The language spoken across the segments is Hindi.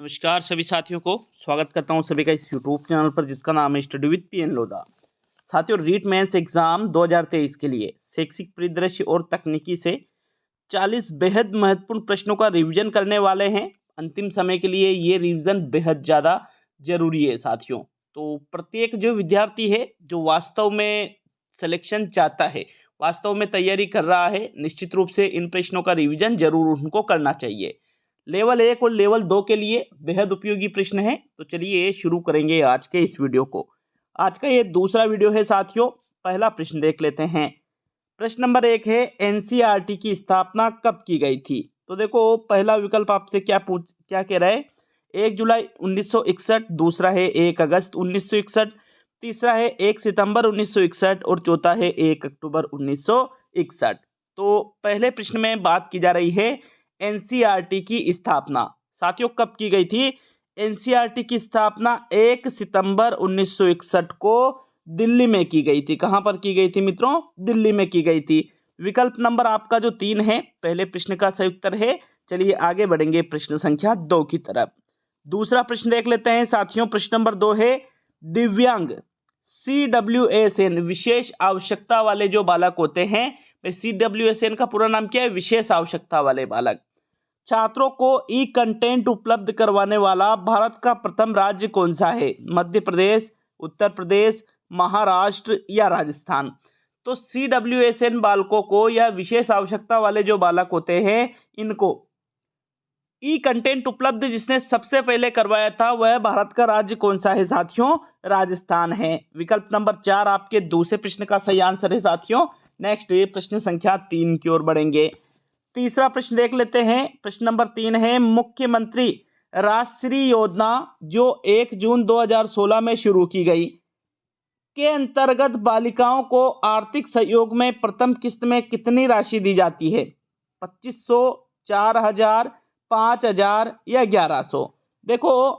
नमस्कार सभी साथियों को स्वागत करता हूं सभी का इस यूट्यूब चैनल पर जिसका नाम है स्टडी विद पीएन लोधा। साथियों, रीट मेंस एग्जाम 2023 के लिए शैक्षिक परिदृश्य और तकनीकी से 40 बेहद महत्वपूर्ण प्रश्नों का रिवीजन करने वाले हैं। अंतिम समय के लिए ये रिवीजन बेहद ज़्यादा जरूरी है साथियों। तो प्रत्येक जो विद्यार्थी है जो वास्तव में सिलेक्शन चाहता है, वास्तव में तैयारी कर रहा है, निश्चित रूप से इन प्रश्नों का रिवीजन जरूर उनको करना चाहिए। लेवल 1 और लेवल 2 के लिए बेहद उपयोगी प्रश्न है। तो चलिए शुरू करेंगे आज के इस वीडियो को। आज का ये दूसरा वीडियो है साथियों। पहला प्रश्न देख लेते हैं। प्रश्न नंबर 1 है, एनसीईआरटी की स्थापना कब की गई थी? तो देखो, पहला विकल्प आपसे क्या कह रहा है, 1 जुलाई 1961, दूसरा है 1 अगस्त 1961, तीसरा है 1 सितंबर 1961 और चौथा है 1 अक्टूबर 1961। तो पहले प्रश्न में बात की जा रही है एनसीईआरटी की स्थापना साथियों कब की गई थी? एनसीईआरटी की स्थापना 1 सितंबर 1961 को दिल्ली में की गई थी। कहां पर की गई थी मित्रों? दिल्ली में की गई थी। विकल्प नंबर आपका जो 3 है पहले प्रश्न का सही उत्तर है। चलिए आगे बढ़ेंगे प्रश्न संख्या 2 की तरफ। दूसरा प्रश्न देख लेते हैं साथियों। प्रश्न नंबर 2 है, दिव्यांग CWSN विशेष आवश्यकता वाले जो बालक होते हैं, CWSN का पूरा नाम क्या है? विशेष आवश्यकता वाले बालक। छात्रों को ई कंटेंट उपलब्ध करवाने वाला भारत का प्रथम राज्य कौन सा है? मध्य प्रदेश, उत्तर प्रदेश, महाराष्ट्र या राजस्थान? तो CWSN बालकों को या विशेष आवश्यकता वाले जो बालक होते हैं इनको ई कंटेंट उपलब्ध जिसने सबसे पहले करवाया था वह भारत का राज्य कौन सा है साथियों? राजस्थान है। विकल्प नंबर 4 आपके दूसरे प्रश्न का सही आंसर है साथियों। नेक्स्ट प्रश्न संख्या 3 की ओर बढ़ेंगे। तीसरा प्रश्न देख लेते हैं। प्रश्न नंबर 3 है, मुख्यमंत्री राष्ट्रीय योजना जो 1 जून 2016 में शुरू की गई के अंतर्गत बालिकाओं को आर्थिक सहयोग में प्रथम किस्त में कितनी राशि दी जाती है? 2500, 4000, 5000 या 1100? देखो,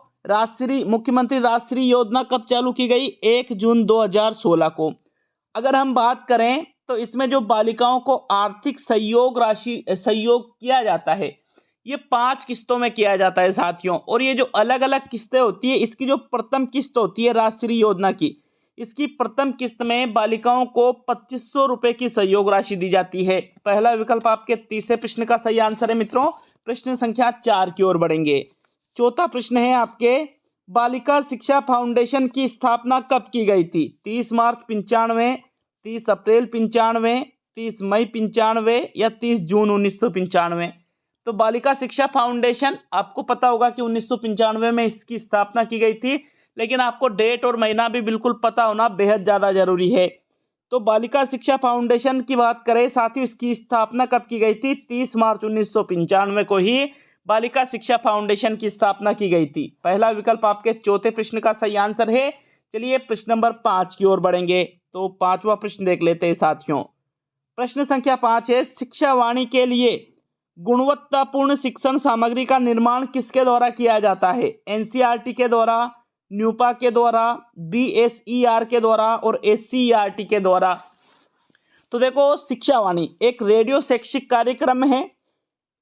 मुख्यमंत्री राष्ट्रीय योजना कब चालू की गई? 1 जून 2016 को। अगर हम बात करें तो इसमें जो बालिकाओं को आर्थिक सहयोग किया जाता है ये 5 किस्तों में किया जाता है साथियों। और ये जो अलग अलग किस्तें होती है, इसकी जो प्रथम किस्त होती है राष्ट्रीय योजना की, इसकी प्रथम किस्त में बालिकाओं को 2500 रुपए की सहयोग राशि दी जाती है। पहला विकल्प आपके तीसरे प्रश्न का सही आंसर है मित्रों। प्रश्न संख्या 4 की ओर बढ़ेंगे। चौथा प्रश्न है आपके, बालिका शिक्षा फाउंडेशन की स्थापना कब की गई थी? 30 मार्च 95, 30 अप्रैल 95, 30 मई 95 या 30 जून 1995? तो बालिका शिक्षा फाउंडेशन आपको पता होगा कि 1995 में इसकी स्थापना की गई थी, लेकिन आपको डेट और महीना भी बिल्कुल पता होना बेहद ज़्यादा जरूरी है। तो बालिका शिक्षा फाउंडेशन की बात करें साथियों, इसकी स्थापना कब की गई थी? 30 मार्च 1995 को ही बालिका शिक्षा फाउंडेशन की स्थापना की गई थी। पहला विकल्प आपके चौथे प्रश्न का सही आंसर है। चलिए प्रश्न नंबर 5 की ओर बढ़ेंगे। तो पांचवा प्रश्न देख लेते हैं साथियों। प्रश्न संख्या 5 है, शिक्षा वाणी के लिए गुणवत्तापूर्ण शिक्षण सामग्री का निर्माण किसके द्वारा किया जाता है? एनसीईआरटी के द्वारा, न्यूपा के द्वारा, BSER के द्वारा और SCERT के द्वारा? तो देखो, शिक्षा वाणी एक रेडियो शैक्षिक कार्यक्रम है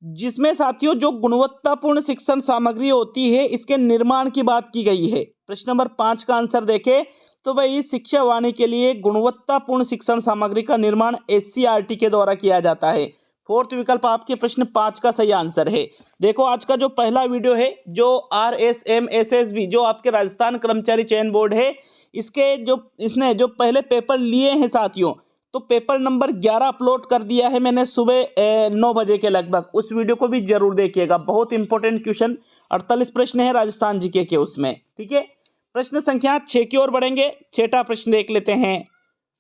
जिसमें साथियों जो गुणवत्तापूर्ण शिक्षण सामग्री होती है इसके निर्माण की बात की गई है। प्रश्न नंबर 5 का आंसर देखें तो भाई शिक्षा वाणी के लिए गुणवत्तापूर्ण शिक्षण सामग्री का निर्माण SCERT के द्वारा किया जाता है। फोर्थ विकल्प आपके प्रश्न 5 का सही आंसर है। देखो, आज का जो पहला वीडियो है जो RSMSSB जो आपके राजस्थान कर्मचारी चयन बोर्ड है, इसने जो पहले पेपर लिए हैं साथियों, तो पेपर नंबर 11 अपलोड कर दिया है मैंने सुबह 9 बजे के लगभग। उस वीडियो को भी जरूर देखिएगा, बहुत इंपॉर्टेंट क्वेश्चन 48 प्रश्न है राजस्थान जीके के उसमें। ठीक है, प्रश्न संख्या 6 की ओर बढ़ेंगे। छठा प्रश्न देख लेते हैं।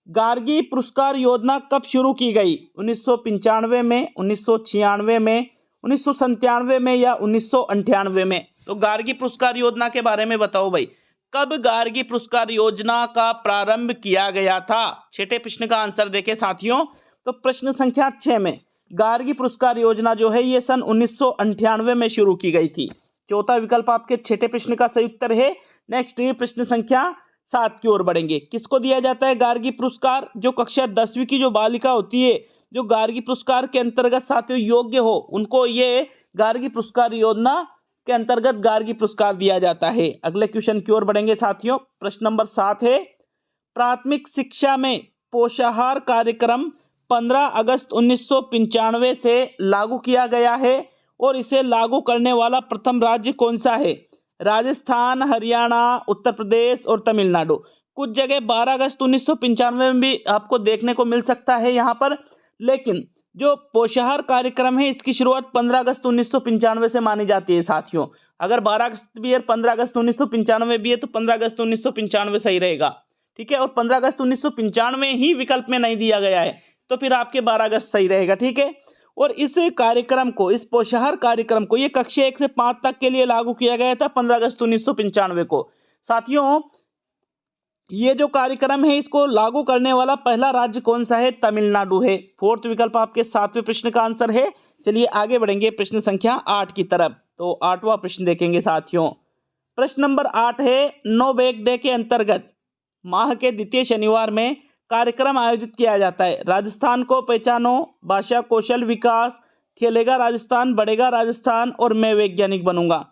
गार्गी पुरस्कार योजना कब शुरू की गई? 1995 में, 1996 में, 1997 में या 1998 में? तो गार्गी पुरस्कार योजना के बारे में बताओ भाई, कब गार्गी पुरस्कार योजना का प्रारंभ किया गया था? छठे प्रश्न का आंसर देखें साथियों। तो प्रश्न संख्या 6 में गार्गी पुरस्कार योजना जो है ये सन 1998 में शुरू की गई थी। चौथा विकल्प आपके छठे प्रश्न का सही उत्तर है। नेक्स्ट प्रश्न संख्या 7 की ओर बढ़ेंगे। किसको दिया जाता है गार्गी पुरस्कार? जो कक्षा 10वीं की जो बालिका होती है, जो गार्गी पुरस्कार के अंतर्गत साथियों योग्य हो, उनको ये गार्गी पुरस्कार योजना के अंतर्गत गार्गी पुरस्कार दिया जाता है। अगले क्वेश्चन की ओर बढ़ेंगे साथियों। प्रश्न नंबर 7 है, प्राथमिक शिक्षा में पोषाहार कार्यक्रम 15 अगस्त 1995 से लागू किया गया है और इसे लागू करने वाला प्रथम राज्य कौन सा है? राजस्थान, हरियाणा, उत्तर प्रदेश और तमिलनाडु। कुछ जगह 12 अगस्त 1995 में भी आपको देखने को मिल सकता है यहाँ पर, लेकिन जो पोषाहार कार्यक्रम है इसकी शुरुआत 15 अगस्त 1995 से मानी जाती है साथियों। अगर 12 अगस्त भी है, 15 अगस्त 1995 भी है, तो 15 अगस्त 1995 सही रहेगा। ठीक है, और 15 अगस्त 1995 ही विकल्प में नहीं दिया गया है, तो फिर आपके 12 अगस्त सही रहेगा। ठीक है, और इस कार्यक्रम को, इस पोषाहार कार्यक्रम को, ये कक्षा 1 से 5 तक के लिए लागू किया गया था 15 अगस्त 1995 को। साथियों, ये जो कार्यक्रम है इसको लागू करने वाला पहला राज्य कौन सा है? तमिलनाडु है। फोर्थ विकल्प आपके 7वें प्रश्न का आंसर है। चलिए आगे बढ़ेंगे प्रश्न संख्या 8 की तरफ। तो 8वां प्रश्न देखेंगे साथियों। प्रश्न नंबर 8 है, नो बैग डे के अंतर्गत माह के द्वितीय शनिवार में कार्यक्रम आयोजित किया जाता है। राजस्थान को पहचानो, भाषा कौशल विकास, खेलेगा राजस्थान, बढ़ेगा राजस्थान और मैं वैज्ञानिक बनूंगा।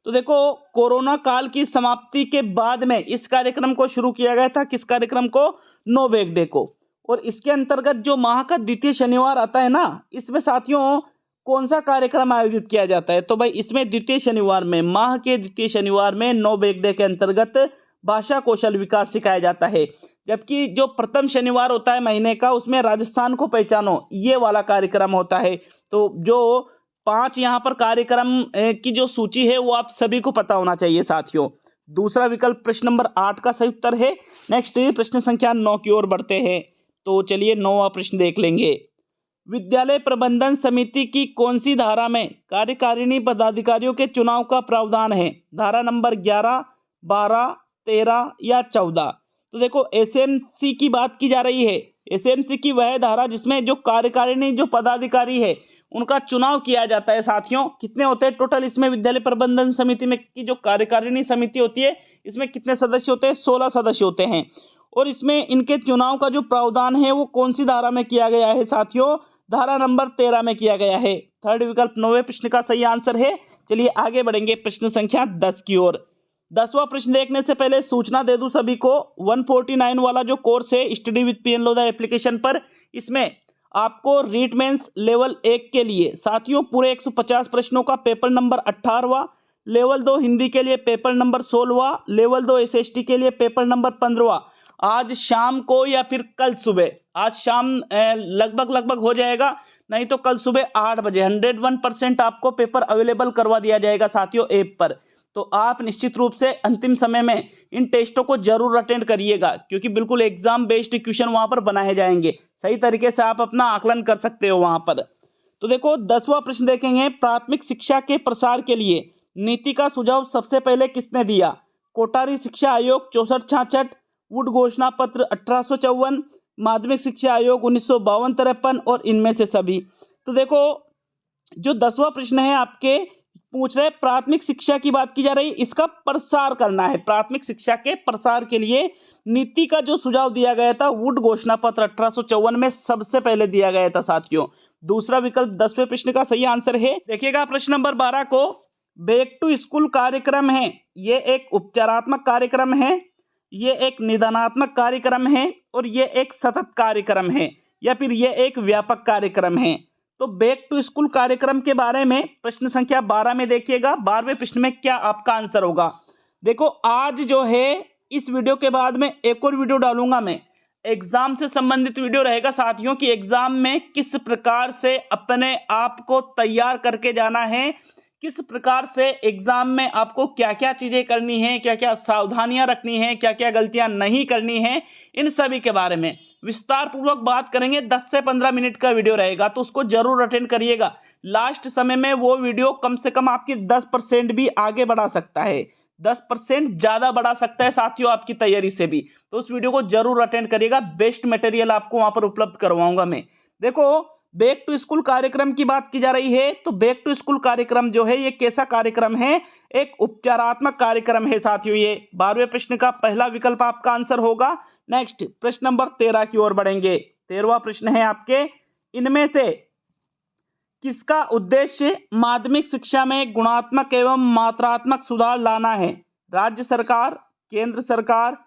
तो देखो, कोरोना काल की समाप्ति के बाद में इस कार्यक्रम को शुरू किया गया था। किस कार्यक्रम को? नो बैग डे को। और इसके अंतर्गत जो माह का द्वितीय शनिवार आता है ना, इसमें साथियों कौन सा कार्यक्रम आयोजित किया जाता है? तो भाई इसमें द्वितीय शनिवार में, माह के द्वितीय शनिवार में नो बैग डे के अंतर्गत भाषा कौशल विकास सिखाया जाता है। जबकि जो प्रथम शनिवार होता है महीने का, उसमें राजस्थान को पहचानो, ये वाला कार्यक्रम होता है। तो जो 5 यहाँ पर कार्यक्रम की जो सूची है वो आप सभी को पता होना चाहिए साथियों। दूसरा विकल्प प्रश्न नंबर 8 का सही उत्तर है। नेक्स्ट प्रश्न संख्या 9 की ओर बढ़ते हैं। तो चलिए 9वां प्रश्न देख लेंगे। विद्यालय प्रबंधन समिति की कौन सी धारा में कार्यकारिणी पदाधिकारियों के चुनाव का प्रावधान है? धारा नंबर 11, 12, 13 या 14। तो देखो, एसएमसी की बात की जा रही है। एसएमसी की वह धारा जिसमें जो कार्यकारिणी, जो पदाधिकारी है, उनका चुनाव किया जाता है साथियों। कितने होते हैं टोटल इसमें? विद्यालय प्रबंधन समिति में की जो कार्यकारिणी समिति होती है, इसमें कितने सदस्य होते हैं? 16 सदस्य होते हैं। और इसमें इनके चुनाव का जो प्रावधान है वो कौन सी धारा में किया गया है साथियों? धारा नंबर 13 में किया गया है। थर्ड विकल्प 9वें प्रश्न का सही आंसर है। चलिए आगे बढ़ेंगे प्रश्न संख्या 10 की ओर। 10वां प्रश्न देखने से पहले सूचना दे दूं सभी को, 149 वाला जो कोर्स है study with PN Lodha application पर, इसमें आपको रीट मेंस लेवल 1 के लिए साथियों पूरे 150 प्रश्नों का पेपर नंबर 18वां, लेवल 2 हिंदी के लिए पेपर नंबर 16वां, लेवल 2 एसएसटी के लिए पेपर नंबर 15वां आज शाम को या फिर कल सुबह, आज शाम लगभग हो जाएगा, नहीं तो कल सुबह 8 बजे 101% आपको पेपर अवेलेबल करवा दिया जाएगा साथियों ऐप पर। तो आप निश्चित रूप से अंतिम समय में इन टेस्टों को जरूर अटेंड करिएगा, क्योंकि बिल्कुल एग्जाम बेस्ड क्वेश्चन वहां पर बनाए जाएंगे। सही तरीके से आप अपना आकलन कर सकते हो वहां पर। तो देखो 10वां प्रश्न देखेंगे। प्राथमिक शिक्षा के प्रसार के लिए नीति का सुझाव सबसे पहले किसने दिया? कोटारी शिक्षा आयोग 64-66, वुड घोषणा पत्र 1854, माध्यमिक शिक्षा आयोग 1952-53 और इनमें से सभी। तो देखो, जो 10वां प्रश्न है आपके पूछ रहे प्राथमिक शिक्षा की बात की जा रही, इसका प्रसार करना है। प्राथमिक शिक्षा के प्रसार के लिए नीति का जो सुझाव दिया गया था, वुड घोषणा पत्र 1854 में सबसे पहले दिया गया था साथियों। दूसरा विकल्प 10वें प्रश्न का सही आंसर है। देखिएगा प्रश्न नंबर 12 को, बैक टू स्कूल कार्यक्रम है, ये एक उपचारात्मक कार्यक्रम है, ये एक निदानात्मक कार्यक्रम है और ये एक सतत कार्यक्रम है, या फिर ये एक व्यापक कार्यक्रम है। तो बैक टू स्कूल कार्यक्रम के बारे में प्रश्न संख्या 12 में देखिएगा, 12वें प्रश्न में क्या आपका आंसर होगा। देखो, आज जो है इस वीडियो के बाद में एक और वीडियो डालूंगा मैं, एग्जाम से संबंधित वीडियो रहेगा साथियों कि एग्जाम में किस प्रकार से अपने आप को तैयार करके जाना है, किस प्रकार से एग्जाम में आपको क्या क्या चीजें करनी है, क्या क्या सावधानियां रखनी है, क्या क्या गलतियां नहीं करनी है, इन सभी के बारे में विस्तार पूर्वक बात करेंगे। 10 से 15 मिनट का वीडियो रहेगा, तो उसको जरूर अटेंड करिएगा। लास्ट समय में वो वीडियो कम से कम आपकी 10% भी आगे बढ़ा सकता है, 10% ज्यादा बढ़ा सकता है साथियों आपकी तैयारी से भी। तो उस वीडियो को जरूर अटेंड करिएगा, बेस्ट मटेरियल आपको वहां पर उपलब्ध करवाऊंगा मैं। देखो, बैक टू स्कूल कार्यक्रम की बात की जा रही है, तो बैक टू स्कूल कार्यक्रम जो है ये कैसा कार्यक्रम है? एक उपचारात्मक कार्यक्रम है साथियों। ये 12वें प्रश्न का पहला विकल्प आपका आंसर होगा। नेक्स्ट प्रश्न नंबर 13 की ओर बढ़ेंगे। 13वां प्रश्न है आपके, इनमें से किसका उद्देश्य माध्यमिक शिक्षा में गुणात्मक एवं मात्रात्मक सुधार लाना है? राज्य सरकार, केंद्र सरकार,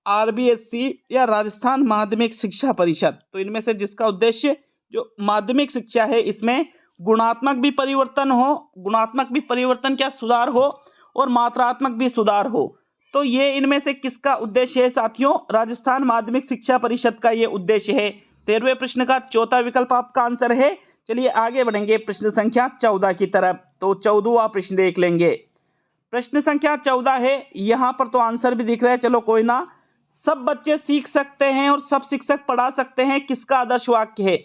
आरबीएससी या राजस्थान माध्यमिक शिक्षा परिषद। तो इनमें से जिसका उद्देश्य जो माध्यमिक शिक्षा है इसमें गुणात्मक भी परिवर्तन हो, गुणात्मक भी परिवर्तन क्या सुधार हो और मात्रात्मक भी सुधार हो, तो ये इनमें से किसका उद्देश्य है साथियों? राजस्थान माध्यमिक शिक्षा परिषद का ये उद्देश्य है। 13वें प्रश्न का चौथा विकल्प आपका आंसर है। चलिए आगे बढ़ेंगे प्रश्न संख्या 14 की तरफ। तो 14वां प्रश्न देख लेंगे। प्रश्न संख्या 14 है, यहाँ पर तो आंसर भी दिख रहा है, चलो कोई ना। सब बच्चे सीख सकते हैं और सब शिक्षक पढ़ा सकते हैं, किसका आदर्श वाक्य है?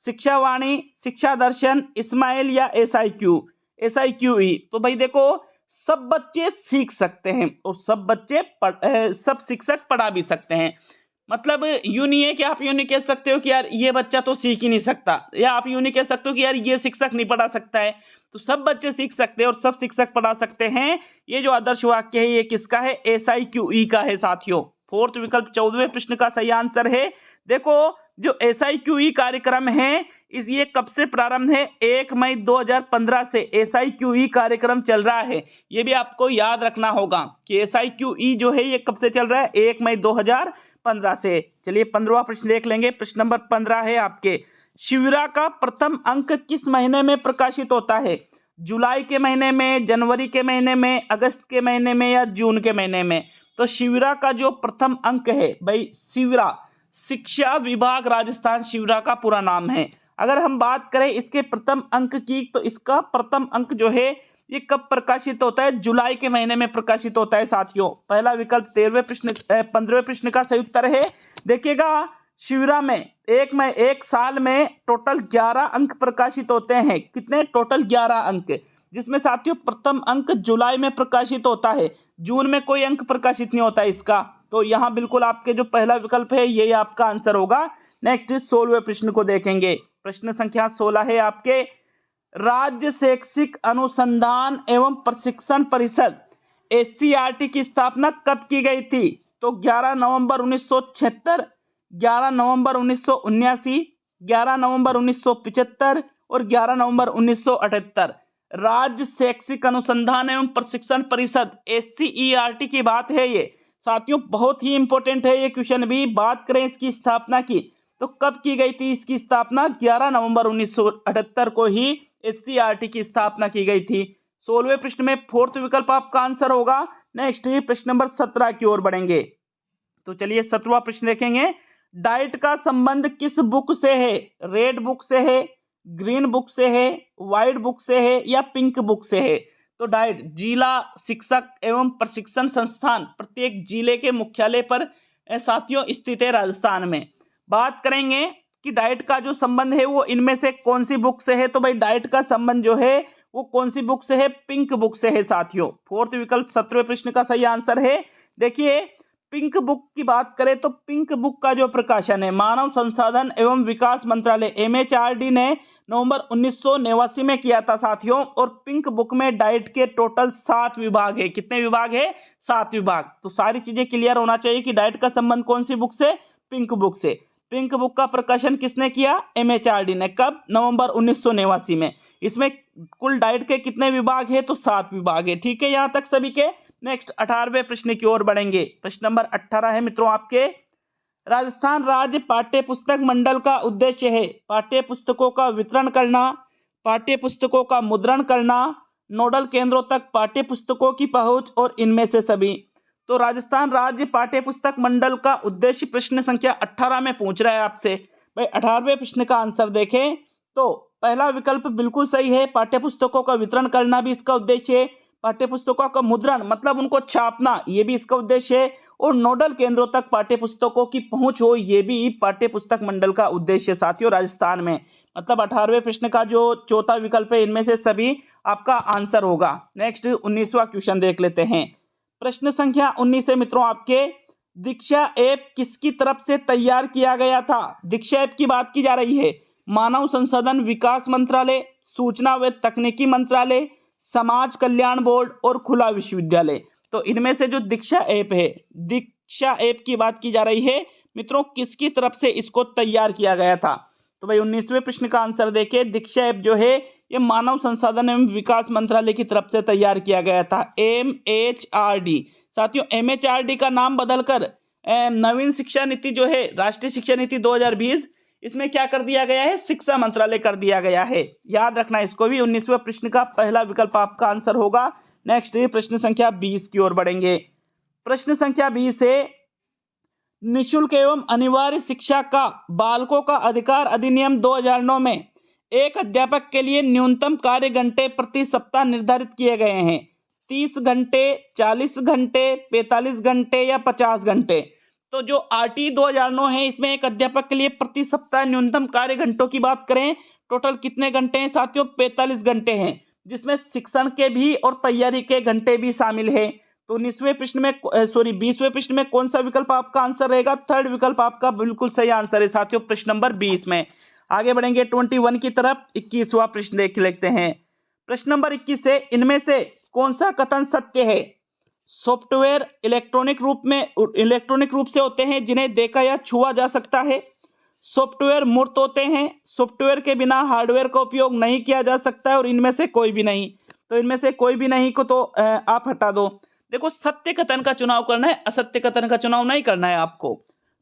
शिक्षा वाणी, शिक्षा दर्शन, इस्माइल या SIQE? तो भाई देखो, सब बच्चे सीख सकते हैं और सब शिक्षक पढ़ा भी सकते हैं। मतलब यूं नहीं है कि आप यूं नहीं कह सकते हो कि यार ये बच्चा तो सीख ही नहीं सकता, या आप यूं नहीं कह सकते हो कि यार ये शिक्षक नहीं पढ़ा सकता है। तो सब बच्चे सीख सकते हैं और सब शिक्षक पढ़ा सकते हैं। ये जो आदर्श वाक्य है ये किसका है? SIQE का है साथियों। फोर्थ विकल्प 14वें प्रश्न का सही आंसर है। देखो जो SIQE कार्यक्रम है ये कब से प्रारंभ है? 1 मई 2015 से SIQE कार्यक्रम चल रहा है। ये भी आपको याद रखना होगा कि SIQE जो है ये कब से चल रहा है? 1 मई 2015 से। चलिए 15वां प्रश्न देख लेंगे। प्रश्न नंबर 15 है आपके, शिविरा का प्रथम अंक किस महीने में प्रकाशित होता है? जुलाई के महीने में, जनवरी के महीने में, अगस्त के महीने में या जून के महीने में? तो शिविरा का जो प्रथम अंक है भाई, शिविरा शिक्षा विभाग राजस्थान शिविरा का पूरा नाम है। अगर हम बात करें इसके प्रथम अंक की, तो इसका प्रथम अंक जो है ये कब प्रकाशित होता है? जुलाई के महीने में प्रकाशित होता है साथियों। पहला विकल्प 15वें प्रश्न का सही उत्तर है। देखिएगा शिविरा में एक साल में टोटल 11 अंक प्रकाशित होते हैं। कितने? टोटल 11 अंक, जिसमें साथियों प्रथम अंक जुलाई में प्रकाशित होता है, जून में कोई अंक प्रकाशित नहीं होता इसका। तो यहाँ बिल्कुल आपके जो पहला विकल्प है ये आपका आंसर होगा। नेक्स्ट 16वें प्रश्न को देखेंगे। प्रश्न संख्या 16 है आपके, राज्य शैक्षिक अनुसंधान एवं प्रशिक्षण परिषद SCERT की स्थापना कब की गई थी? तो 11 नवंबर 1976, 11 नवंबर 1979, 11 नवंबर 1975 और 11 नवंबर 1978। राज्य शैक्षिक अनुसंधान एवं प्रशिक्षण परिषद SCERT की बात है ये साथियों, बहुत ही इंपॉर्टेंट है ये क्वेश्चन भी। बात करें इसकी स्थापना की तो कब की गई थी इसकी स्थापना? 11 नवंबर 1978 को ही SCERT की स्थापना की गई थी। 16वें प्रश्न में फोर्थ विकल्प आपका आंसर होगा। नेक्स्ट प्रश्न नंबर 17 की ओर बढ़ेंगे। तो चलिए 17वां प्रश्न देखेंगे। डाइट का संबंध किस बुक से है? रेड बुक से है, ग्रीन बुक से है, व्हाइट बुक से है या पिंक बुक से है? तो डाइट जिला शिक्षक एवं प्रशिक्षण संस्थान प्रत्येक जिले के मुख्यालय पर साथियों स्थित है राजस्थान में। बात करेंगे कि डाइट का जो संबंध है वो इनमें से कौन सी बुक से है? तो भाई डाइट का संबंध जो है वो कौन सी बुक से है? पिंक बुक से है साथियों। फोर्थ विकल्प 17वें प्रश्न का सही आंसर है। देखिए पिंक बुक की बात करें तो पिंक बुक का जो प्रकाशन है मानव संसाधन एवं विकास मंत्रालय MHRD ने नवंबर 1989 में किया था साथियों। और पिंक बुक में डाइट के टोटल 7 विभाग है। कितने विभाग है? 7 विभाग। तो सारी चीजें क्लियर होना चाहिए कि डाइट का संबंध कौन सी बुक से? पिंक बुक से। पिंक बुक का प्रकाशन किसने किया? MHRD ने। कब? नवंबर 1989 में। इसमें कुल डाइट के कितने विभाग है? तो 7 विभाग है। ठीक है यहाँ तक सभी के। नेक्स्ट 18वें प्रश्न की ओर बढ़ेंगे। प्रश्न नंबर 18 है मित्रों आपके, राजस्थान राज्य पाठ्य पुस्तक मंडल का उद्देश्य है पाठ्य पुस्तकों का वितरण करना, पाठ्य पुस्तकों का मुद्रण करना, नोडल केंद्रों तक पाठ्य पुस्तकों की पहुंच और इनमें से सभी। तो राजस्थान राज्य पाठ्य पुस्तक मंडल का उद्देश्य प्रश्न संख्या 18 में पूछ रहा है आपसे। भाई 18वें प्रश्न का आंसर देखें तो पहला विकल्प बिल्कुल सही है, पाठ्य पुस्तकों का वितरण करना भी इसका उद्देश्य है, पाठ्य पुस्तकों का मुद्रण मतलब उनको छापना ये भी इसका उद्देश्य है, और नोडल केंद्रों तक पाठ्य पुस्तकों की पहुंच हो ये भी पाठ्य पुस्तक मंडल का उद्देश्य साथियों राजस्थान में। मतलब 18वें प्रश्न का जो चौथा विकल्प है इनमें से सभी आपका आंसर होगा। नेक्स्ट 19वां क्वेश्चन देख लेते हैं। प्रश्न संख्या 19 है मित्रों आपके, दीक्षा ऐप किसकी तरफ से तैयार किया गया था? दीक्षा ऐप की बात की जा रही है। मानव संसाधन विकास मंत्रालय, सूचना व तकनीकी मंत्रालय, समाज कल्याण बोर्ड और खुला विश्वविद्यालय। तो इनमें से जो दीक्षा ऐप है, दीक्षा ऐप की बात की जा रही है मित्रों, किसकी तरफ से इसको तैयार किया गया था? तो भाई 19वें प्रश्न का आंसर देखिए, दीक्षा ऐप जो है ये मानव संसाधन एवं विकास मंत्रालय की तरफ से तैयार किया गया था, MHRD। साथियों MHRD का नाम बदलकर नवीन शिक्षा नीति जो है, राष्ट्रीय शिक्षा नीति 2020, इसमें क्या कर दिया गया है, शिक्षा मंत्रालय कर दिया गया है। याद रखना इसको भी। 19वें प्रश्न का पहला विकल्प आपका आंसर होगा। नेक्स्ट प्रश्न संख्या 20 की ओर बढ़ेंगे। प्रश्न संख्या 20 है, निःशुल्क एवं अनिवार्य शिक्षा का बालकों का अधिकार अधिनियम 2009 में एक अध्यापक के लिए न्यूनतम कार्य घंटे प्रति सप्ताह निर्धारित किए गए हैं। 30 घंटे, 40 घंटे, 45 घंटे या 50 घंटे। तो जो RT 2009 है, इसमें एक अध्यापक के लिए प्रति सप्ताह न्यूनतम कार्य घंटों की बात करें, टोटल कितने घंटे हैं साथियों, 45 घंटे हैं, जिसमें शिक्षण के भी और तैयारी के घंटे भी शामिल है। तो 20वें प्रश्न में कौन सा विकल्प आपका आंसर रहेगा, थर्ड विकल्प आपका बिल्कुल सही आंसर है साथियों, प्रश्न नंबर 20 में। आगे बढ़ेंगे 21 की तरफ। 21वां प्रश्न देख लेते हैं। प्रश्न नंबर 21 से, इनमें से कौन सा कथन सत्य है। सॉफ्टवेयर इलेक्ट्रॉनिक रूप से होते हैं जिन्हें देखा या छुआ जा सकता है। सॉफ्टवेयर मूर्त होते हैं। सॉफ्टवेयर के बिना हार्डवेयर का उपयोग नहीं किया जा सकता है, और इनमें से कोई भी नहीं। तो इनमें से कोई भी नहीं को तो आप हटा दो। देखो, सत्य कथन का चुनाव करना है, असत्य कथन का चुनाव नहीं करना है आपको।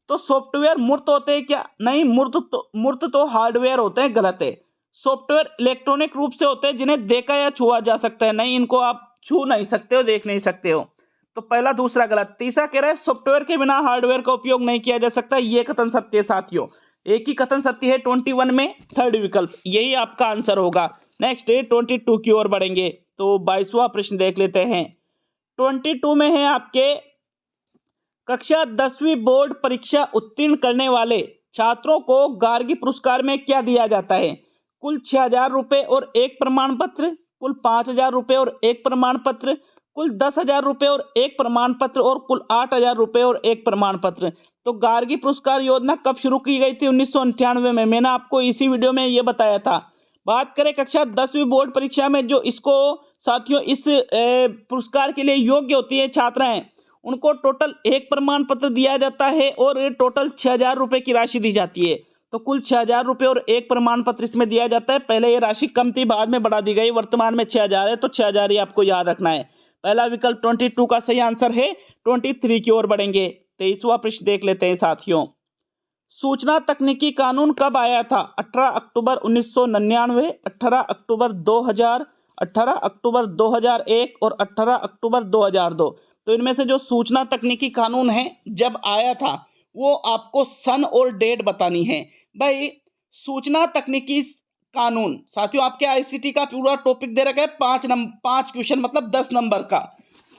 तो सॉफ्टवेयर मूर्त होते हैं क्या, नहीं, मूर्त तो हार्डवेयर होते हैं, गलत है। सॉफ्टवेयर इलेक्ट्रॉनिक रूप से होते हैं जिन्हें देखा या छुआ जा सकता है, नहीं, इनको आप छू नहीं सकते हो, देख नहीं सकते हो। तो पहला दूसरा गलत। तीसरा कह रहा है सॉफ्टवेयर के बिना हार्डवेयर का उपयोग नहीं किया जा सकता, ये कथन सत्य है साथियों। एक ही कथन सत्य है 21 में, थर्ड विकल्प यही आपका आंसर होगा। नेक्स्ट 22 की ओर बढ़ेंगे। तो 22वां प्रश्न देख लेते हैं। 22 में है आपके, कक्षा 10वीं बोर्ड परीक्षा उत्तीर्ण करने वाले छात्रों को गार्गी पुरस्कार में क्या दिया जाता है। कुल 6000 रुपए और एक प्रमाण पत्र, कुल 5000 रुपए और एक प्रमाण पत्र, कुल 10,000 रुपए और एक प्रमाण पत्र, और कुल 8,000 रुपए और एक प्रमाण पत्र। तो गार्गी पुरस्कार योजना कब शुरू की गई थी, 1998 में। मैंने आपको इसी वीडियो में ये बताया था। बात करें कक्षा 10वीं बोर्ड परीक्षा में, जो इसको साथियों इस पुरस्कार के लिए योग्य होती है छात्राएं, उनको टोटल एक प्रमाण पत्र दिया जाता है और टोटल 6000 रुपए की राशि दी जाती है। तो कुल 6000 रुपए और एक प्रमाण पत्र इसमें दिया जाता है। पहले ये राशि कम थी, बाद में बढ़ा दी गई, वर्तमान में 6000 है, तो 6000 ही आपको याद रखना है। पहला विकल्प 22 का सही आंसर है। 23 की ओर बढ़ेंगे। 23वां प्रश्न देख लेते हैं साथियों। सूचना तकनीकी कानून कब आया था। 18 अक्टूबर 1999, 18 अक्टूबर 2000, 18 अक्टूबर 2001 और 18 अक्टूबर 2002। तो इनमें से जो सूचना तकनीकी कानून है जब आया था, वो आपको सन और डेट बतानी है। भाई, सूचना तकनीकी कानून साथियों आपके ICT का पूरा टॉपिक दे रखा है, 5 क्वेश्चन, मतलब 10 नंबर का।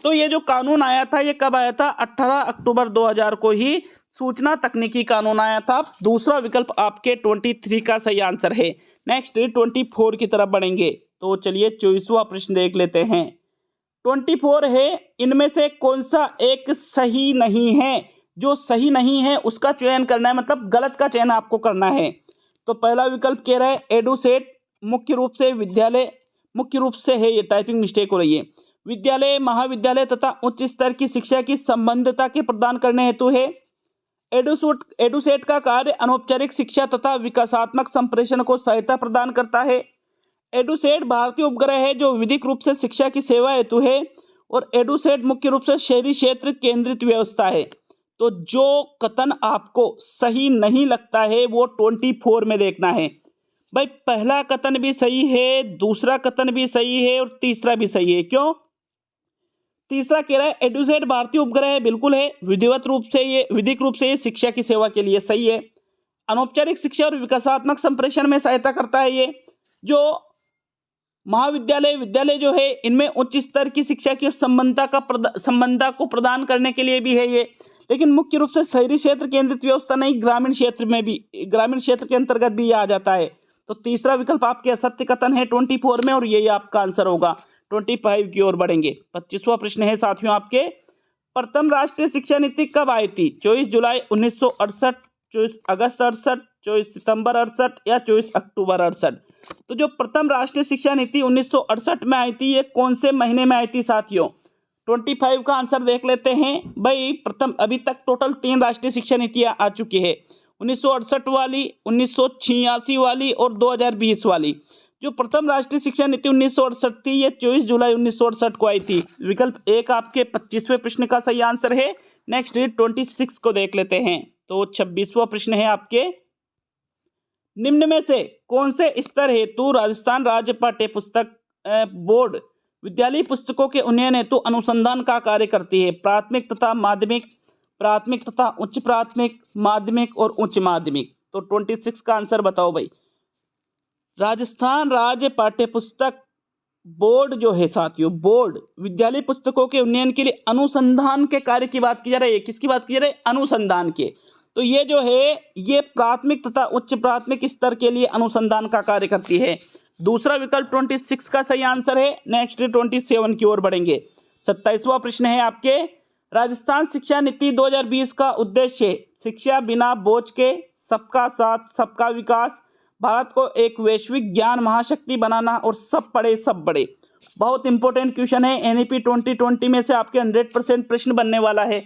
तो ये जो कानून आया था, ये कब आया था, 18 अक्टूबर 2000 को ही सूचना तकनीकी कानून आया था। दूसरा विकल्प आपके 23 का सही आंसर है। नेक्स्ट 24 की तरफ बढ़ेंगे। तो चलिए 24वां प्रश्न देख लेते हैं। 24 है, इनमें से कौन सा एक सही नहीं है। जो सही नहीं है उसका चयन करना है, मतलब गलत का चयन आपको करना है। तो पहला विकल्प कह रहा है एडुसेट मुख्य रूप से है, ये टाइपिंग मिस्टेक हो रही है, विद्यालय, महाविद्यालय तथा उच्च स्तर की शिक्षा की संबद्धता के प्रदान करने हेतु है। एडुसेट का कार्य अनौपचारिक शिक्षा तथा विकासात्मक संप्रेषण को सहायता प्रदान करता है। एडुसेट भारतीय उपग्रह है जो विधिक रूप से शिक्षा की सेवा हेतु है, और एडुसेट मुख्य रूप से शहरी क्षेत्र केंद्रित व्यवस्था है। तो जो कथन आपको सही नहीं लगता है वो 24 में देखना है। भाई, पहला कथन भी सही है, दूसरा कथन भी सही है, और तीसरा भी सही है। क्यों? तीसरा कह रहा है एडुसेट भारतीय उपग्रह है, बिल्कुल है, विधिक रूप से ये शिक्षा की सेवा के लिए सही है। अनौपचारिक शिक्षा और विकासात्मक संप्रेषण में सहायता करता है। ये जो महाविद्यालय, विद्यालय जो है, इनमें उच्च स्तर की शिक्षा की संबद्धता को प्रदान करने के लिए भी है ये, लेकिन मुख्य रूप से शहरी क्षेत्र केंद्रित व्यवस्था नहीं, ग्रामीण क्षेत्र के अंतर्गत भी आ जाता है। तो तीसरा विकल्प आपके असत्य कथन है 24 में, और यही आपका आंसर होगा। 25 की ओर बढ़ेंगे। 25वां प्रश्न है साथियों आपके, प्रथम राष्ट्रीय शिक्षा नीति कब आई थी। 24 जुलाई 1968, 24 अगस्त 68, 24 सितंबर 68 या 24 अक्टूबर 68। तो जो प्रथम राष्ट्रीय शिक्षा नीति 1968 में आई थी, ये कौन से महीने में आई थी साथियों। 25 का आंसर देख लेते हैं। भाई, प्रथम अभी तक टोटल 3 राष्ट्रीय शिक्षा नीतियां आ चुकी है, 1968 वाली, 1986 वाली और 2020 वाली। जो प्रथम राष्ट्रीय शिक्षा नीति 1968 थी, ये 24 जुलाई 1968 को आई थी। विकल्प एक आपके 25वें प्रश्न का सही आंसर है। नेक्स्ट 26 को देख लेते हैं। तो 26वां प्रश्न है आपके, निम्न में से कौन से स्तर हेतु राजस्थान राज्य पाठ्य पुस्तक बोर्ड विद्यालय पुस्तकों के उन्नयन हेतु अनुसंधान का कार्य करती है? प्राथमिक तथा माध्यमिक, प्राथमिक तथा उच्च प्राथमिक, माध्यमिक और उच्च माध्यमिक। तो 26 का आंसर बताओ भाई। राजस्थान राज्य पाठ्य पुस्तक बोर्ड जो है साथियों, बोर्ड विद्यालय पुस्तकों के उन्नयन के लिए अनुसंधान के कार्य की बात की जा रही है। किसकी बात की जा रही है? अनुसंधान के। तो ये जो है ये प्राथमिक तथा उच्च प्राथमिक स्तर के लिए अनुसंधान का कार्य करती है। दूसरा विकल्प 26 का सही आंसर है। नेक्स्ट 27 की ओर बढ़ेंगे। 27वां प्रश्न है आपके, राजस्थान शिक्षा नीति 2020 का उद्देश्य शिक्षा बिना बोझ के, सबका साथ सबका विकास, भारत को एक वैश्विक ज्ञान महाशक्ति बनाना और सब पढ़े सब बड़े। बहुत इंपॉर्टेंट क्वेश्चन है। एनईपी 2020 में से आपके 100% प्रश्न बनने वाला है।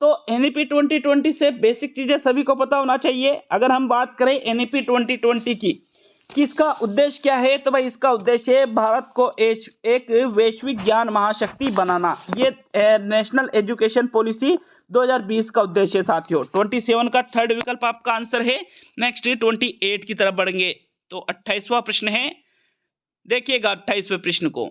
तो एनईपी 2020 से बेसिक चीजें सभी को पता होना चाहिए। अगर हम बात करें एनईपी 2020 की, किसका उद्देश्य क्या है, तो भाई इसका उद्देश्य है भारत को एक वैश्विक ज्ञान महाशक्ति बनाना। ये नेशनल एजुकेशन पॉलिसी 2020 का उद्देश्य है साथियों। 27 का थर्ड विकल्प आपका आंसर है। नेक्स्ट 28 की तरफ बढ़ेंगे। तो 28वां प्रश्न है, देखिएगा 28वें प्रश्न को,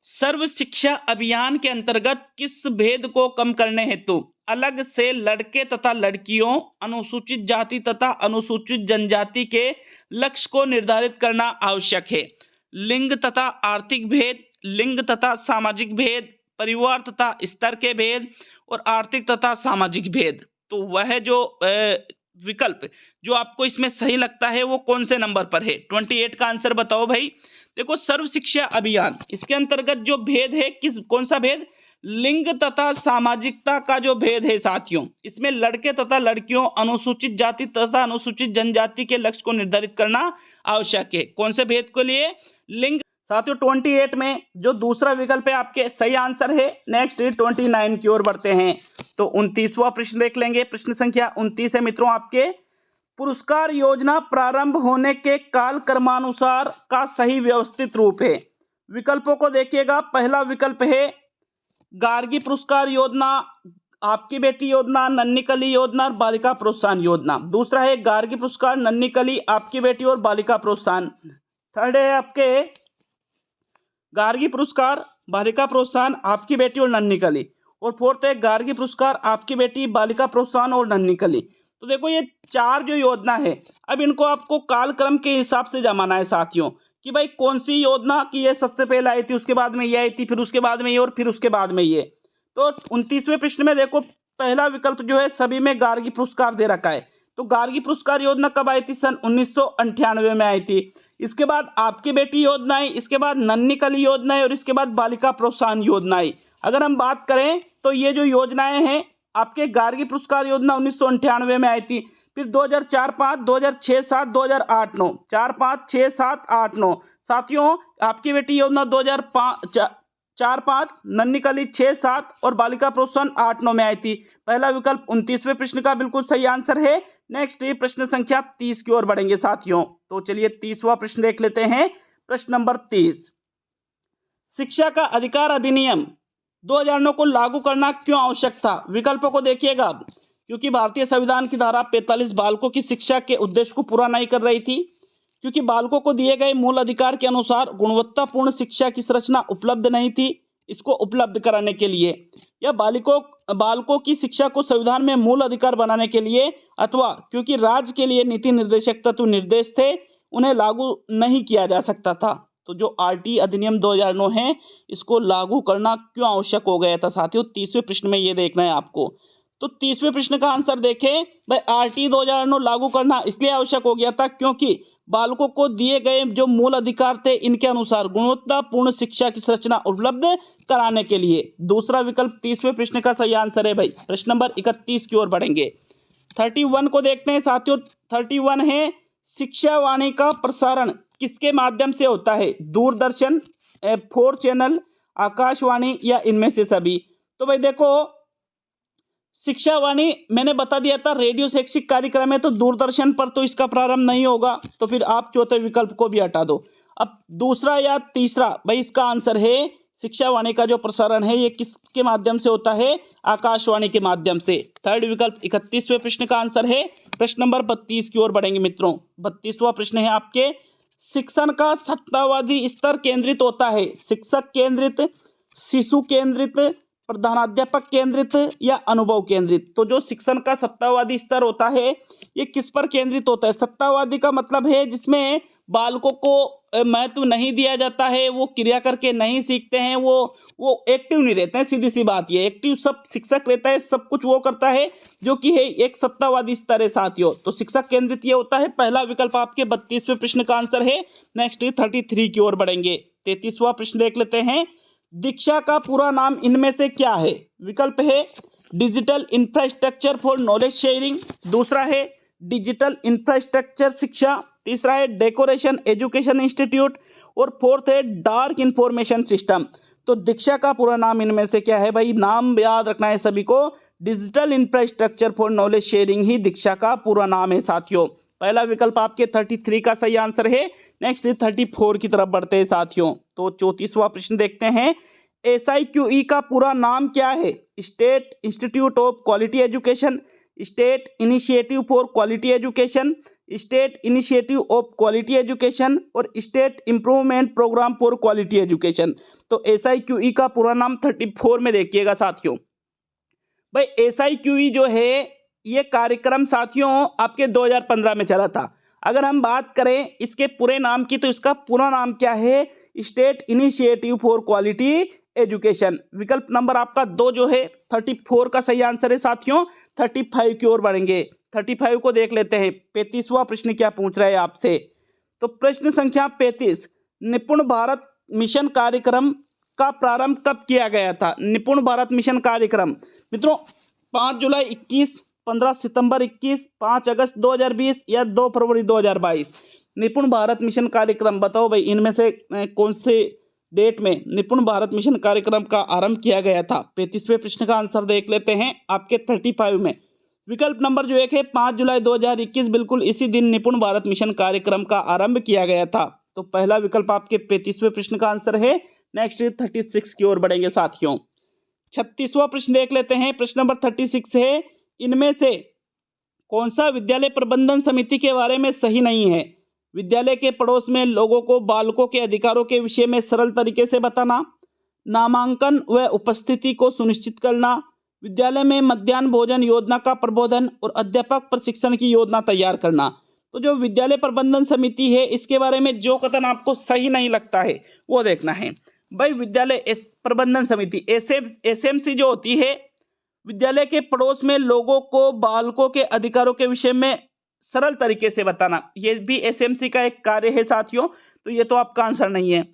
सर्व शिक्षा अभियान के अंतर्गत किस भेद को कम करने हेतु अलग से लड़के तथा लड़कियों, अनुसूचित जाति तथा अनुसूचित जनजाति के लक्ष्य को निर्धारित करना आवश्यक है? लिंग तथा आर्थिक भेद, लिंग तथा सामाजिक भेद, परिवार तथा स्तर के भेद और आर्थिक तथा सामाजिक भेद। तो वह जो विकल्प जो आपको इसमें सही लगता है वो कौन से नंबर पर है? 28 का आंसर बताओ भाई। देखो सर्व शिक्षा अभियान, इसके अंतर्गत जो भेद है कौन सा भेद? लिंग तथा सामाजिकता का जो भेद है साथियों, इसमें लड़के तथा लड़कियों, अनुसूचित जाति तथा अनुसूचित जनजाति के लक्ष्य को निर्धारित करना आवश्यक है। कौन से भेद के लिए? लिंग। साथियों 28 में जो दूसरा विकल्प है आपके सही आंसर है। नेक्स्ट 29 की ओर बढ़ते हैं। तो 29वां प्रश्न देख लेंगे। प्रश्न संख्या 29 है मित्रों आपके, पुरस्कार योजना प्रारंभ होने के काल क्रमानुसार का सही व्यवस्थित रूप है। विकल्पों को देखिएगा। पहला विकल्प है गार्गी पुरस्कार योजना, आपकी बेटी योजना, नन्ही कली योजना और बालिका प्रोत्साहन योजना। दूसरा है गार्गी पुरस्कार, नन्ही कली, आपकी बेटी और बालिका प्रोत्साहन। थर्ड है आपके गार्गी पुरस्कार, बालिका प्रोत्साहन, आपकी बेटी और नन्ही कली। और फोर्थ है गार्गी पुरस्कार, आपकी बेटी, बालिका प्रोत्साहन और नन्ही कली। तो देखो ये चार जो योजना है, अब इनको आपको कालक्रम के हिसाब से जमाना है साथियों, कि भाई कौन सी योजना की ये सबसे पहले आई थी, उसके बाद में ये आई थी, फिर उसके बाद में ये और फिर उसके बाद में ये। तो 29वें प्रश्न में देखो पहला विकल्प जो है सभी में गार्गी पुरस्कार दे रखा है। तो गार्गी पुरस्कार योजना कब आई थी? सन 1998 में आई थी। इसके बाद आपकी बेटी योजना आई, इसके बाद नन्ही कली योजना आई और इसके बाद बालिका प्रोत्साहन योजना आई। अगर हम बात करें तो ये जो योजनाएं हैं आपके गार्गी पुरस्कार योजना 1998 में आई थी, फिर 2004-5, 2006-7, 2008-9, 4-5-6-7-8-9। साथियों आपकी बेटी योजना 2004-5, नन्ही कली 6-7 और बालिका प्रोत्साहन 8-9 में आई थी। पहला विकल्प 29वें प्रश्न का बिल्कुल सही आंसर है। नेक्स्ट प्रश्न संख्या 30 की ओर बढ़ेंगे साथियों। तो चलिए 30वां प्रश्न देख लेते हैं। प्रश्न नंबर 30, शिक्षा का अधिकार अधिनियम 2009 को लागू करना क्यों आवश्यक था? विकल्पों को देखिएगा। क्योंकि भारतीय संविधान की धारा 45 बालकों की शिक्षा के उद्देश्य को पूरा नहीं कर रही थी, क्योंकि बालकों को दिए गए मूल अधिकार के अनुसार गुणवत्तापूर्ण शिक्षा की संरचना उपलब्ध नहीं थी इसको उपलब्ध कराने के लिए, या बालकों की शिक्षा को संविधान में मूल अधिकार बनाने के लिए, अथवा क्योंकि राज्य के लिए नीति निर्देशक तत्व निर्देश थे उन्हें लागू नहीं किया जा सकता था। तो जो आरटी अधिनियम 2009 है इसको लागू करना क्यों आवश्यक हो गया था साथियों? 30वें प्रश्न में ये देखना है आपको। तो 30वें प्रश्न का आंसर देखें भाई, आरटी 2009 लागू करना इसलिए आवश्यक हो गया था क्योंकि बालकों को दिए गए जो मूल अधिकार थे इनके अनुसार गुणवत्तापूर्ण शिक्षा की संरचना उपलब्ध कराने के लिए। दूसरा विकल्प 30वें प्रश्न का सही आंसर है भाई। प्रश्न नंबर 31 की ओर बढ़ेंगे। 31 को देखते हैं साथियों। 31 है शिक्षा वाणी का प्रसारण किसके माध्यम से होता है? दूरदर्शन, 4 चैनल, आकाशवाणी या इनमें से सभी। तो भाई देखो शिक्षा वाणी मैंने बता दिया था रेडियो शैक्षिक कार्यक्रम है, तो दूरदर्शन पर तो इसका प्रारंभ नहीं होगा, तो फिर आप चौथे विकल्प को भी हटा दो। अब दूसरा या तीसरा भाई इसका आंसर है शिक्षा वाणी का जो प्रसारण है ये किसके माध्यम से होता है, आकाशवाणी के माध्यम से। थर्ड विकल्प 31वें प्रश्न का आंसर है। प्रश्न नंबर 32 की ओर बढ़ेंगे मित्रों। 32वां प्रश्न है आपके, शिक्षण का सत्तावादी स्तर केंद्रित होता है, शिक्षक केंद्रित, शिशु केंद्रित, प्रधानाध्यापक केंद्रित या अनुभव केंद्रित। तो जो शिक्षण का सत्तावादी स्तर होता है ये किस पर केंद्रित होता है? सत्तावादी का मतलब है जिसमें बालकों को महत्व नहीं दिया जाता है, वो क्रिया करके नहीं सीखते हैं, वो एक्टिव नहीं रहते हैं। सीधी सी बात ये, एक्टिव सब शिक्षक रहता है, सब कुछ वो करता है जो कि है एक सत्तावादी स्तर है साथियों। तो शिक्षक केंद्रित ये होता है। पहला विकल्प आपके 32वें प्रश्न का आंसर है। नेक्स्ट 33 की ओर बढ़ेंगे। 33वां प्रश्न देख लेते हैं। दीक्षा का पूरा नाम इनमें से क्या है? विकल्प है digital infrastructure for knowledge sharing, दूसरा है डिजिटल इंफ्रास्ट्रक्चर शिक्षा, तीसरा है डेकोरेशन एजुकेशन इंस्टीट्यूट और फोर्थ है डार्क इंफॉर्मेशन सिस्टम। तो दीक्षा का पूरा नाम इनमें से क्या है भाई? नाम याद रखना है सभी को। Digital infrastructure for knowledge sharing ही दीक्षा का पूरा नाम है साथियों। पहला विकल्प आपके 33 का सही आंसर है। नेक्स्ट 34 की तरफ बढ़ते हैं साथियों। तो 34वां प्रश्न देखते हैं। SIQE का पूरा नाम क्या है? State institute of quality education, state initiative for quality education, state initiative of quality education और state improvement programme for quality education. तो SIQE का पूरा नाम 34 में देखिएगा साथियों। भाई SIQE जो है ये कार्यक्रम साथियों आपके 2015 में चला था। अगर हम बात करें इसके पूरे नाम की तो इसका पूरा नाम क्या है? State initiative for quality education. विकल्प नंबर आपका 2 जो है 34 का सही आंसर है साथियों। 35 की ओर बढ़ेंगे। 35 को देख लेते हैं। 35वां प्रश्न क्या पूछ रहा है आपसे? तो प्रश्न संख्या 35, निपुण भारत मिशन कार्यक्रम का प्रारंभ कब किया गया था? निपुण भारत मिशन कार्यक्रम मित्रों 5 जुलाई 21, 15 सितंबर 21, 5 अगस्त 2020 या 2 फरवरी 2022। निपुण भारत मिशन कार्यक्रम बताओ भाई इनमें से कौन से डेट में निपुण भारत मिशन कार्यक्रम का आरंभ किया गया था? 35वें प्रश्न का आंसर देख लेते हैं आपके 35 में। विकल्प नंबर जो 1 है 5 जुलाई 2021, बिल्कुल इसी दिन निपुण भारत मिशन कार्यक्रम का आरंभ किया गया था। तो पहला विकल्प आपके 35वें प्रश्न का आंसर है। नेक्स्ट 36 की ओर बढ़ेंगे साथियों। 36वां प्रश्न देख लेते हैं। प्रश्न नंबर 36 है, इनमें से कौन सा विद्यालय प्रबंधन समिति के बारे में सही नहीं है? विद्यालय के पड़ोस में लोगों को बालकों के अधिकारों के विषय में सरल तरीके से बताना, नामांकन व उपस्थिति को सुनिश्चित करना, विद्यालय में मध्याह्न भोजन योजना का प्रबोधन और अध्यापक प्रशिक्षण की योजना तैयार करना। तो जो विद्यालय प्रबंधन समिति है इसके बारे में जो कथन आपको सही नहीं लगता है वो देखना है। भाई विद्यालय प्रबंधन समिति SMC जो होती है, विद्यालय के पड़ोस में लोगों को बालकों के अधिकारों के विषय में सरल तरीके से बताना, ये भी SMC का एक कार्य है साथियों। तो ये तो आपका आंसर नहीं है।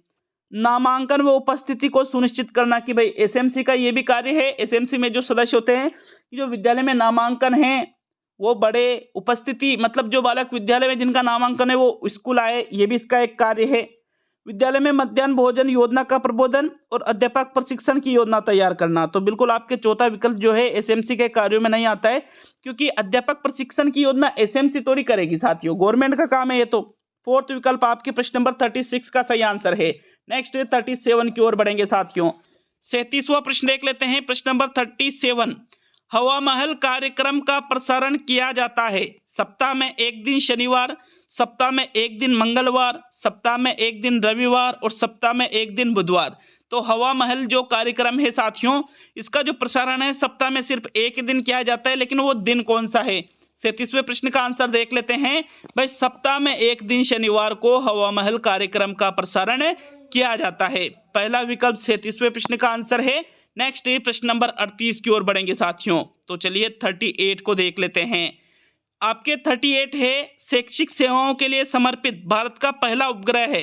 नामांकन व उपस्थिति को सुनिश्चित करना कि भाई SMC का ये भी कार्य है। SMC में जो सदस्य होते हैं कि जो विद्यालय में नामांकन है वो बड़े, उपस्थिति मतलब जो बालक विद्यालय में जिनका नामांकन है वो स्कूल आए, ये भी इसका एक कार्य है। विद्यालय में मध्याह्न भोजन योजना का प्रबोधन और अध्यापक प्रशिक्षण की योजना तैयार करना। तो बिल्कुल आपके चौथा विकल्प जो है SMC के कार्यों में नहीं आता है, क्योंकि अध्यापक प्रशिक्षण की योजना SMC थोड़ी करेगी साथियों, गवर्नमेंट का काम है ये तो। फोर्थ विकल्प आपके प्रश्न नंबर 36 का सही आंसर है। नेक्स्ट 37 की ओर बढ़ेंगे साथियों। 37वां प्रश्न देख लेते हैं। प्रश्न नंबर 37, हवा महल कार्यक्रम का प्रसारण किया जाता है सप्ताह में एक दिन शनिवार, सप्ताह में एक दिन मंगलवार, सप्ताह में एक दिन रविवार और सप्ताह में एक दिन बुधवार। तो हवा महल जो कार्यक्रम है साथियों इसका जो प्रसारण है सप्ताह में सिर्फ एक दिन किया जाता है, लेकिन वो दिन कौन सा है? 37वें प्रश्न का आंसर देख लेते हैं। भाई सप्ताह में एक दिन शनिवार को हवा महल कार्यक्रम का प्रसारण किया जाता है। पहला विकल्प 37वें प्रश्न का आंसर है। नेक्स्ट प्रश्न नंबर 38 की ओर बढ़ेंगे साथियों। तो चलिए 38 को देख लेते हैं। आपके 38 है, शैक्षिक सेवाओं के लिए समर्पित भारत का पहला उपग्रह है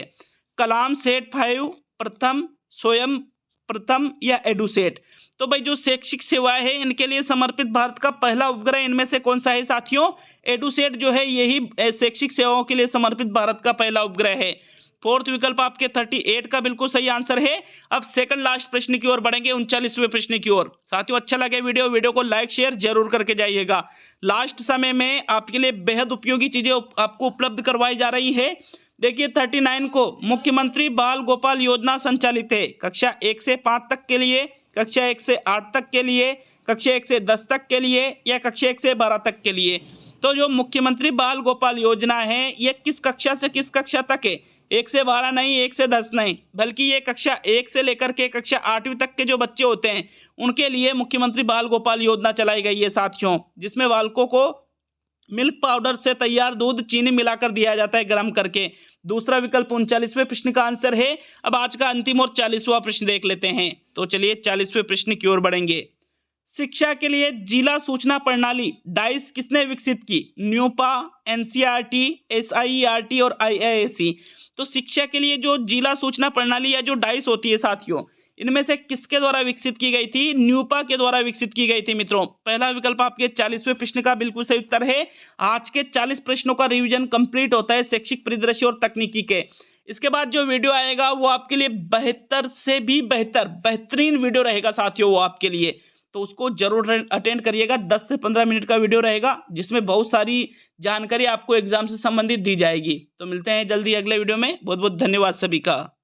कलाम सेट 5, प्रथम, स्वयं प्रथम या एडुसेट। तो भाई जो शैक्षिक सेवाएं हैं इनके लिए समर्पित भारत का पहला उपग्रह इनमें से कौन सा है साथियों? एडुसेट जो है यही शैक्षिक सेवाओं के लिए समर्पित भारत का पहला उपग्रह है। फोर्थ विकल्प आपके 38 का बिल्कुल सही आंसर है। अब सेकंड लास्ट प्रश्न की ओर बढ़ेंगे, 39वें प्रश्न की ओर। साथियों अच्छा लगे वीडियो को लाइक शेयर जरूर करके जाइएगा। लास्ट समय में आपके लिए बेहद उपयोगी चीजें आपको उपलब्ध करवाई जा रही है, देखिए 39 को मुख्यमंत्री बाल गोपाल योजना संचालित है कक्षा 1 से 5 तक के लिए, कक्षा 1 से 8 तक के लिए, कक्षा 1 से 10 तक के लिए या कक्षा 1 से 12 तक के लिए। तो जो मुख्यमंत्री बाल गोपाल योजना है ये किस कक्षा से किस कक्षा तक है? 1 से 12 नहीं, 1 से 10 नहीं, बल्कि ये कक्षा 1 से लेकर के कक्षा 8वीं तक के जो बच्चे होते हैं उनके लिए मुख्यमंत्री बाल गोपाल योजना चलाई गई है साथियों, जिसमें बालकों को मिल्क पाउडर से तैयार दूध चीनी मिलाकर दिया जाता है गर्म करके। दूसरा विकल्प 39वें प्रश्न का आंसर है। अब आज का अंतिम और 40वां प्रश्न देख लेते हैं। तो चलिए 40वें प्रश्न की ओर बढ़ेंगे। शिक्षा के लिए जिला सूचना प्रणाली डाइस किसने विकसित की? न्यूपा, एनसीईआरटी, एसआईईआरटी और आईआईएससी। तो शिक्षा के लिए जो जिला सूचना प्रणाली या जो डाइस होती है साथियों, इनमें से किसके द्वारा विकसित की गई थी? न्यूपा के द्वारा विकसित की गई थी मित्रों। पहला विकल्प आपके 40वें प्रश्न का बिल्कुल सही उत्तर है। आज के 40 प्रश्नों का रिवीजन कंप्लीट होता है शैक्षिक परिदृश्य और तकनीकी के। इसके बाद जो वीडियो आएगा वो आपके लिए बेहतर से भी बेहतरीन वीडियो रहेगा साथियों, वो आपके लिए, तो उसको जरूर अटेंड करिएगा। 10 से 15 मिनट का वीडियो रहेगा जिसमें बहुत सारी जानकारी आपको एग्जाम से संबंधित दी जाएगी। तो मिलते हैं जल्दी अगले वीडियो में। बहुत बहुत धन्यवाद सभी का।